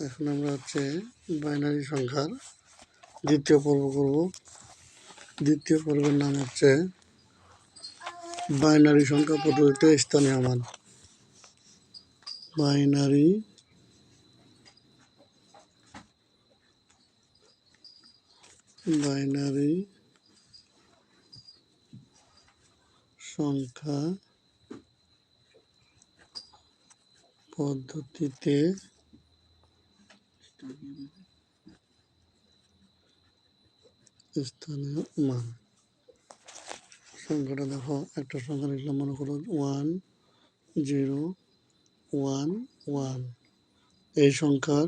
এখন আমরা বাইনারি সংখ্যার দ্বিতীয় পর্ব করব। দ্বিতীয় পর্বের নাম বাইনারি সংখ্যা পদ্ধতিতে স্থানীয় মান। বাইনারি সংখ্যা পদ্ধতিতে স্থানীয় মান। সংখ্যাটা দেখো, একটা সংখ্যা লিখলাম, মনে করো 1 0 1 1। এই সংখ্যার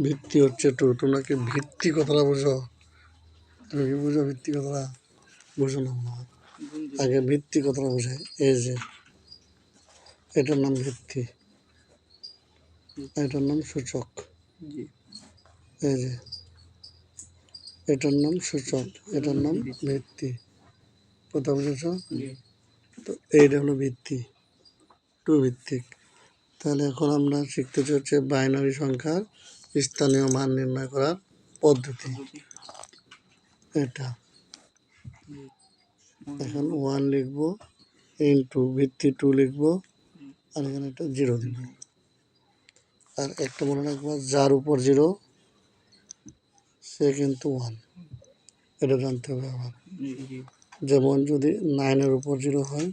ভিত্তি হচ্ছে 2। তোমরা কি ভিত্তি কথাটা বুঝো? তুমি কি বুঝো ভিত্তি কথাটা? বুঝো না? আগে ভিত্তি কথাটা বোঝায়। এই যে এটার নাম ভিত্তি, এটার নাম সূচক। এই যে এটার নাম সূচক, এটার নাম ভিত্তি। কথা বুঝেছ? তো এইটা হলো ভিত্তি, 2 ভিত্তিক। তাহলে এখন আমরা শিখতেছি বাইনারি সংখ্যার স্থানীয় মান নির্ণয় করার পদ্ধতি। এটা এখন 1 লিখবো, ইন্টু ভিত্তি 2 লিখবো, আর এখানে একটা 0 দিব। আর একটা মনে রাখবো, যার উপর 0 সে কিন্তু 1, এটা জানতে হবে আবার। যেমন যদি 9-এর উপর 0 হয়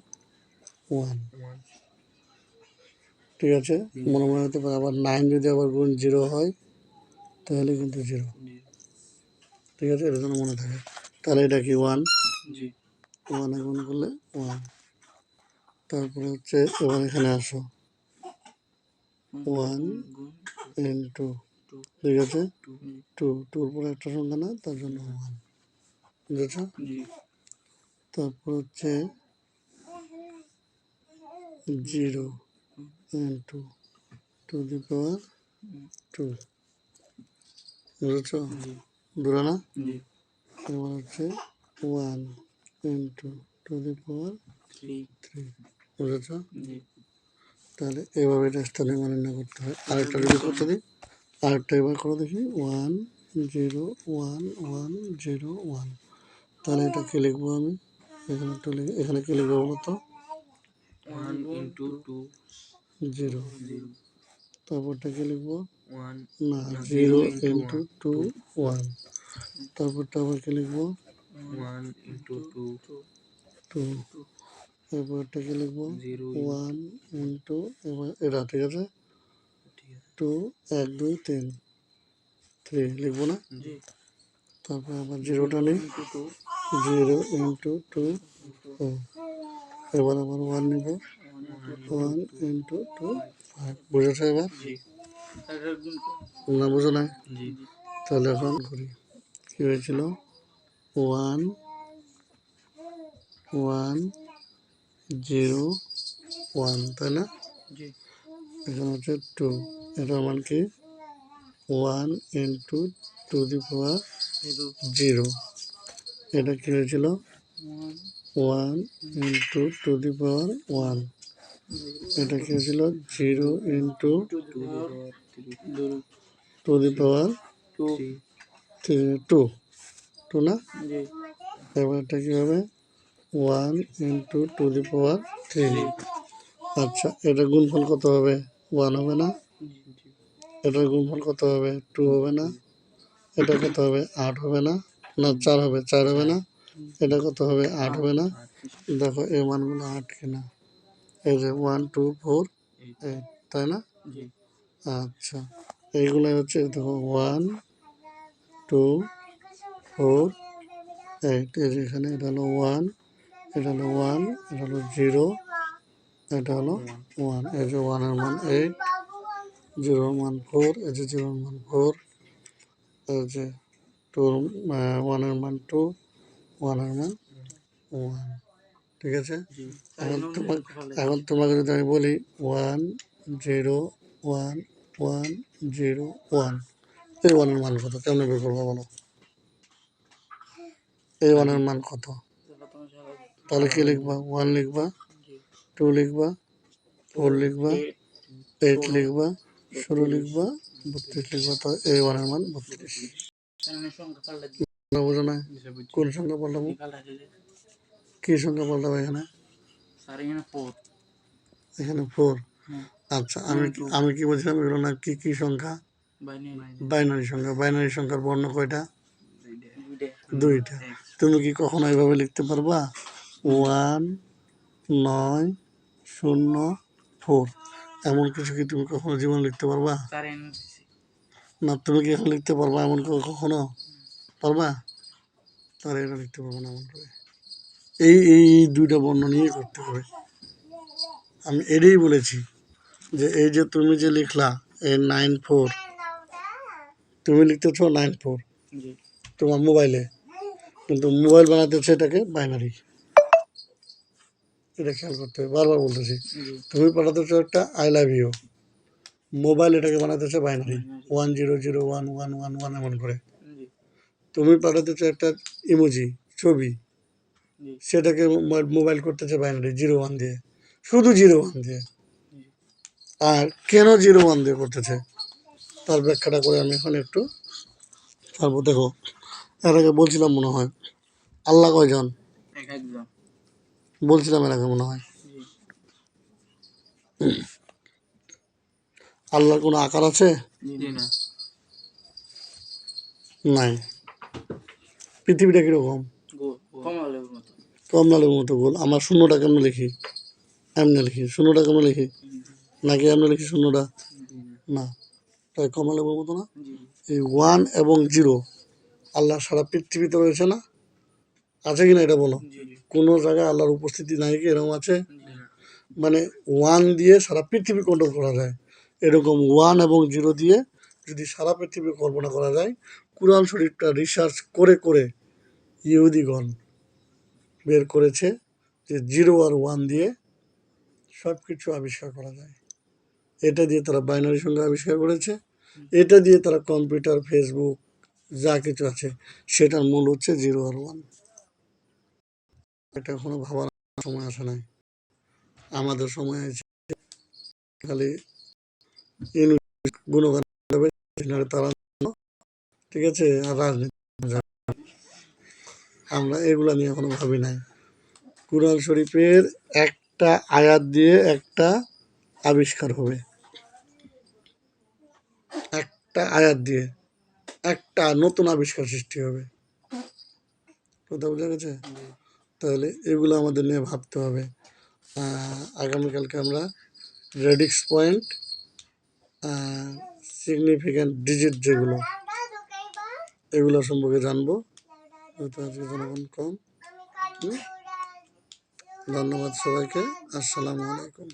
1, ঠিক আছে? মনে হতে পারে আবার 9 যদি আবার গুণ 0 হয় তাহলে কিন্তু 0, ঠিক আছে? এটা যেন মনে থাকে। তাহলে এটা কি 1, 1 গুণ করলে 1। তারপরে এবার এখানে আসো, 1 ইন্টু, ঠিক আছে, 2 পরে একটা সংখ্যা না, তার জন্য 1, বুঝেছ? তারপর 0 ইন্টু টু দি পাওয়ার 2, বুঝেছ? বুঝো না? এবার 1 ইন্টু টু দি পাওয়ার 3, বুঝেছ? তাহলে এভাবে এটা স্থানীয় মান নির্ণয় করতে হয়। আরেকটা যদি করতে দিই, আরেকটা এবার করে দেখি, 1 0 1 1 0 1। তাহলে এটা কি লিখবো আমি? এখানে কি লিখবো বলো তো? 1 into 2 0। তারপরটা কি লিখবো? না, 0 0 ইন্টু 2 1। তারপরটা আবার কি লিখবো? 1 into 2 2। এরপরটা কি লিখবো? 1 ইন্টু, এবার এটা, ঠিক আছে, 2 1 2 3 3 লিখবো না? তারপর আবার 0টা নেই, 0 ইন্টু 2 4। এবার আবার 1 নিব, 1 ইন্টু 2 5। বুঝেছো এবার? না, বুঝো না? তাহলে এখন করি, কি হয়েছিল? 1 1 0 1, তাই না? এখানে 2, এটার মান কি? 1 ইন্টু টু দি পাওয়ার 0। এটা কি হয়েছিল? 1 ইন্টু টু দি পাওয়ার 1। এটা কি হয়েছিল? 0 ইন্টু টু দি পাওয়ার 2 2 না? এবার এটা কি হবে? 1 ইন্টু টু দি পাওয়ার 3। আচ্ছা, এটা গুণফল কত হবে? 1 হবে না? এটার গুণফল কত হবে? 2 হবে না? এটা কত হবে? 8 হবে না? না, 4 হবে। 4 হবে না? এটা কত হবে? 8 হবে না? দেখো এই মানগুলো 8 কিনা। এই যে 1 2 4 8, তাই না? আচ্ছা, এইগুলো দেখো 1 2 4 8। এই যে এখানে এটা হলো 1, এটা হলো 1, এটা হলো 0, এটা হলো 1। এই যে 1 এর মান 8, 0 এর মান 4, এই যে 0 এর মান 4, এই যে 1 এর মান 2, 1 এর মান 1, ঠিক আছে? এখন তোমাকে যদি আমি বলি 1 0 1 1 0 1, এই 1 এর মান কত? কেমনে বের করবো বলো? এই 1 এর মান কত? তাহলে কি লিখবা? 1 লিখবা, 2 লিখবা, 4 লিখবা, 8 লিখবা, 16 লিখবা, 32 লিখবো, তো A1 এর মান 32। বুঝো না কোন সংখ্যা পাল্টাবো? কি সংখ্যা পাল্টাবো এখানে? এখানে 4। আচ্ছা, আমি কি বলছিলাম, এগুলো না কি কি সংখ্যা? বাইনারি সংখ্যা। বাইনারি সংখ্যার বর্ণ কয়টা? 2টা। তুমি কি কখনো এইভাবে লিখতে পারবা? 1 9 0 4, এমন কিছু কি তুমি কখনো জীবন লিখতে পারবা না? তুমি কি এখন লিখতে পারবা এমন কখনো পারবা? তাহলে এটা লিখতে পারবো না এমন করে। এই এই 2টা বর্ণ নিয়ে করতে হবে। আমি এটাই বলেছি যে এই যে তুমি যে লিখলা এই 94, তুমি লিখতেছ 94 তোমার মোবাইলে, কিন্তু মোবাইল বানাতেছে এটাকে বাইনারি। এটা খেয়াল করতে হবে, বারবার বলতেছি। তুমি পাঠাতেছ একটা আই লাভ ইউ, মোবাইল এটাকে বানাতেছে বাইনারি 10011111 এমন করে। তুমি পাঠাতেছ একটা ইমোজি ছবি, সেটাকে মোবাইল করতেছে বাইনারি 01 দিয়ে, শুধু 01 দিয়ে। আর কেন 01 দিয়ে করতেছে তার ব্যাখ্যাটা করে আমি এখন একটু তারপর দেখো। এর আগে বলছিলাম মনে হয় আল্লাহ কয়জন বলছিলাম এর আগে মনে হয়। আল্লাহর কোনো আকার আছে? নাই। পৃথিবীটা কিরকম? কমলা লেবুর মতো গোল। আমার শূন্যটা কেমন লিখি? এমনি লিখি। শূন্যটা কেমন লিখি? নাকি এমনি লিখি শূন্যটা? না, তাই কমলা লেবুর মতো না? এই 1 এবং 0 আল্লাহ সারা পৃথিবীতে রয়েছে না? আছে কিনা এটা বলো। কোনো জায়গায় আল্লাহর উপস্থিতি নাই কি এরকম আছে? মানে 1 দিয়ে সারা পৃথিবী কন্ট্রোল করা যায়, এরকম 1 এবং 0 দিয়ে যদি সারা পৃথিবী কল্পনা করা যায়, কুরআন শরীফটা রিসার্চ করে করে ইহুদিগণ বের করেছে যে 0 আর 1 দিয়ে সব কিছু আবিষ্কার করা যায়। এটা দিয়ে তারা বাইনারি সংখ্যা আবিষ্কার করেছে। এটা দিয়ে তারা কম্পিউটার, ফেসবুক যা কিছু আছে সেটার মূল হচ্ছে 0 আর 1। এটা এখনো ভাবার সময় আসে নাই। আমাদের সময় আছে খালি গুণগান তারা, ঠিক আছে, আর রাজনীতি। আমরা এগুলা নিয়ে এখনো ভাবি নাই। কুরআন শরীফের একটা আয়াত দিয়ে একটা আবিষ্কার হবে, একটা আয়াত দিয়ে একটা নতুন আবিষ্কার সৃষ্টি হবে। কথা বোঝা গেছে? তাহলে এগুলো আমাদের নিয়ে ভাবতে হবে। আগামীকালকে আমরা রেডিক্স পয়েন্ট, সিগনিফিক্যান্ট ডিজিট যেগুলো, এগুলো সম্পর্কে জানবো। আজকে জনগণ কম। ধন্যবাদ সবাইকে। আসসালামু আলাইকুম।